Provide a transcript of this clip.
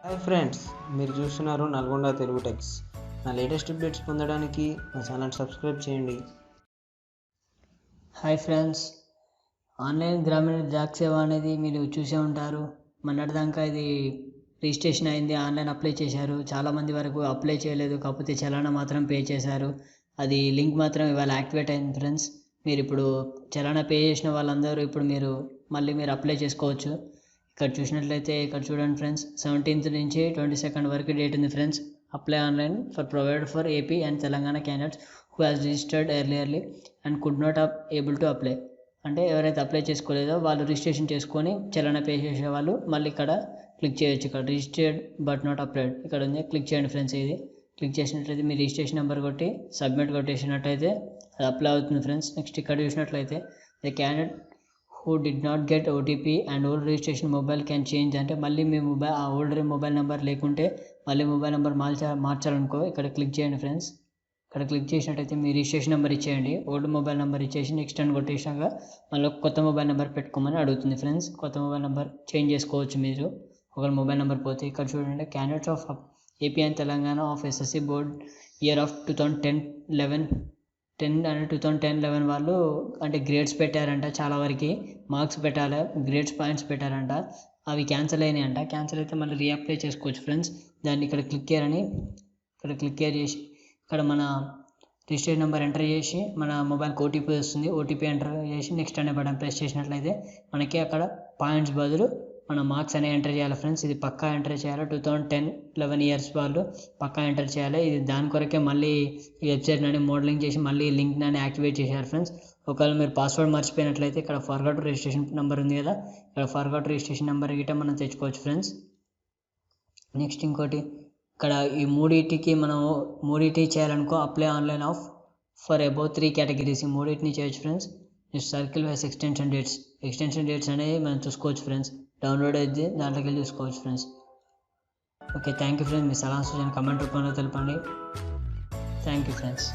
Hi friends, మీరు చూస్తున్నారు Nalgonda Telugu tax. నా లేటెస్ట్ అప్డేట్స్ పొందడానికి నా ఛానల్ సబ్స్క్రైబ్ చేయండి. హాయ్ ఫ్రెండ్స్, ఆన్లైన్ గ్రామీణ జాబ్ సేవ అనేది మీరు చూసే ఉంటారు. మొన్నటిదాకా ఇది రిజిస్ట్రేషన్ అయింది, ఆన్లైన్ అప్లై చేశారు. చాలామంది వరకు అప్లై చేయలేదు, కాకపోతే చలానా మాత్రం పే చేశారు. అది లింక్ మాత్రం ఇవాళ యాక్టివేట్ అయింది ఫ్రెండ్స్. మీరు ఇప్పుడు చలానా పే చేసిన వాళ్ళందరూ ఇప్పుడు మీరు అప్లై చేసుకోవచ్చు. ఇక్కడ చూసినట్లయితే ఇక్కడ చూడండి ఫ్రెండ్స్, 17th నుంచి 22nd వరకు డేట్ ఉంది friends. Apply online for provided for AP and Telangana candidates who has registered earlierly and could not able to apply. అంటే ఎవరైతే అప్లై చేసుకోలేదో వాళ్ళు రిజిస్ట్రేషన్ చేసుకొని చలానా పే చేసే వాళ్ళు మళ్ళీ ఇక్కడ క్లిక్ చేయొచ్చు. ఇక్కడ రిజిస్టర్డ్ బట్ నాట్ అప్లైడ్ ఇక్కడ ఉంది, క్లిక్ చేయండి ఫ్రెండ్స్. ఇది క్లిక్ చేసినట్లయితే మీ రిజిస్ట్రేషన్ నెంబర్ కొట్టి సబ్మిట్ కొట్టేసినట్టయితే అది అప్లై అవుతుంది ఫ్రెండ్స్. నెక్స్ట్ ఇక్కడ చూసినట్లయితే the candidate who did not get OTP and old registration mobile can change. అంటే మళ్ళీ మీ ఓల్డ్ మొబైల్ నెంబర్ లేకుంటే మళ్ళీ మొబైల్ నెంబర్ మార్చాలనుకో ఇక్కడ క్లిక్ చేయండి ఫ్రెండ్స్. ఇక్కడ క్లిక్ చేసినట్టయితే మీ రిజిస్ట్రేషన్ నెంబర్ ఇచ్చేయండి. ఓల్డ్ మొబైల్ నెంబర్ ఇచ్చేసి నెక్స్ట్ అని కొట్టేసాక మళ్ళీ కొత్త మొబైల్ నెంబర్ పెట్టుకోమని అడుగుతుంది ఫ్రెండ్స్. కొత్త మొబైల్ నెంబర్ చేంజ్ చేసుకోవచ్చు మీరు ఒకవేళ మొబైల్ నెంబర్ పోతే. ఇక్కడ చూడండి, candidates of AP and Telangana of SSC board year of 2010-11 వాళ్ళు అంటే గ్రేడ్స్ పెట్టారంట, చాలా వరకు మార్క్స్ పెట్టాలి, గ్రేడ్స్ పాయింట్స్ పెట్టారంట. అవి క్యాన్సిల్ అయినాయి అంట. క్యాన్సిల్ అయితే మళ్ళీ రీఅప్లై చేసుకోవచ్చు ఫ్రెండ్స్. దాన్ని ఇక్కడ క్లిక్ చేసి ఇక్కడ మన రిజిస్ట్రేషన్ నెంబర్ ఎంటర్ చేసి మన మొబైల్కి ఓటీపీ వస్తుంది. ఓటీపీ ఎంటర్ చేసి నెక్స్ట్ అనే బటన్ ప్రెస్ చేసినట్లయితే మనకి అక్కడ పాయింట్స్ బదులు మన మార్క్స్ అనేవి ఎంటర్ చేయాలి ఫ్రెండ్స్. ఇది పక్కా ఎంటర్ చేయాలి. 2010-11 ఇయర్స్ వాళ్ళు పక్కా ఎంటర్ చేయాలి. ఇది దాని కొరకే మళ్ళీ ఈ వెబ్సైట్ని మోడలింగ్ చేసి మళ్ళీ లింక్ని యాక్టివేట్ చేశారు ఫ్రెండ్స్. ఒకవేళ మీరు పాస్వర్డ్ మర్చిపోయినట్లయితే ఇక్కడ ఫర్గాట్ రిజిస్ట్రేషన్ నెంబర్ ఉంది కదా, ఇక్కడ ఫర్గాట్ రిజిస్ట్రేషన్ నెంబర్ గిట్ట మనం తెచ్చుకోవచ్చు ఫ్రెండ్స్. నెక్స్ట్ ఇంకోటి ఇక్కడ ఈ మూడింటికి చేయాలనుకో apply online of for above 3 categories. ఈ మూడింటిని చేయొచ్చు friends. Circle wise extension dates అనేవి మనం చూసుకోవచ్చు ఫ్రెండ్స్. డౌన్లోడ్ అయితే దాంట్లోకి వెళ్ళి చూసుకోవచ్చు friends. Okay, thank you friends. మీ సలహా సూచన కమెంట్ రూపంలో తెలపండి. Thank you friends.